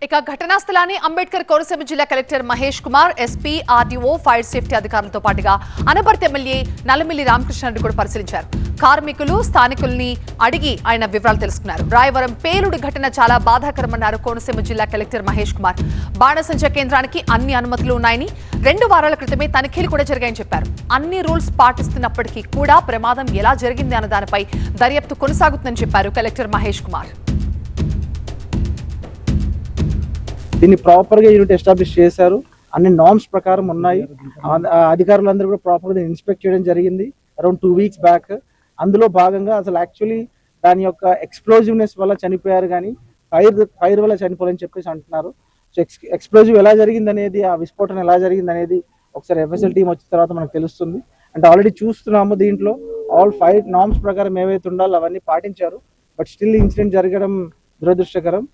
ఇక ఘటనా స్థలాన్ని అంబేద్కర్ కోనసీమ జిల్లా collector Mahesh Kumar, SP, RDO, fire safety అధికారులతో పాటుగా అనపర్తి ఎమ్మెల్యే నల్లమిల్లి రామకృష్ణారెడ్డి కూడా పరిశీలించారు. కార్మికులు, స్థానికుల్ని అడిగి ఆయన వివరాలు తెలుసుకున్నారు. రాయవరం పేలుడు ఘటన చాలా బాధాకరమన్నారు కోనసీమ జిల్లా కలెక్టర్ మహేష్ కుమార్. బాణసంచ కేంద్రానికి అన్ని అనుమతులు ఉన్నాయని, 2 వారాల క్రితమే తనిఖీలు కూడా జరిగాయని చెప్పారు. అన్ని రూల్స్ పాటిస్తున్నప్పటికీ కూడా ప్రమాదం ఎలా జరిగింది అన్న దానిపై దర్యాప్తు కొనసాగుతుందని చెప్పారు కలెక్టర్ మహేష్ కుమార్. దీన్ని ప్రాపర్ గా యూనిట్ ఎస్టాబ్లిష్ చేశారు. అన్ని నార్మ్స్ ప్రకారం ఉన్నాయి. అధికారులందరూ కూడా ప్రాపర్ గా ఇన్స్పెక్ట్ చేయడం జరిగింది అరౌండ్ 2 వీక్స్ బ్యాక్. అందులో భాగంగా అసలు యాక్చువల్లీ దాని యొక్క ఎక్స్ప్లోజివ్నెస్ వల్ల చనిపోయారు, కానీ ఫైర్ వల్ల చనిపోవాలని చెప్పేసి అంటున్నారు. సో ఎక్స్ప్లోజివ్ ఎలా జరిగింది అనేది, ఆ విస్ఫోటన ఎలా జరిగింది అనేది ఒకసారి ఎఫ్ఎస్ఎల్ టీం వచ్చిన తర్వాత మనకు తెలుస్తుంది. అంటే ఆల్రెడీ చూస్తున్నాము, దీంట్లో ఆల్ 5 నార్మ్స్ ప్రకారం ఏవైతే ఉండాలో అవన్నీ పాటించారు. బట్ స్టిల్ ఇన్సిడెంట్ జరగడం దురదృష్టకరం.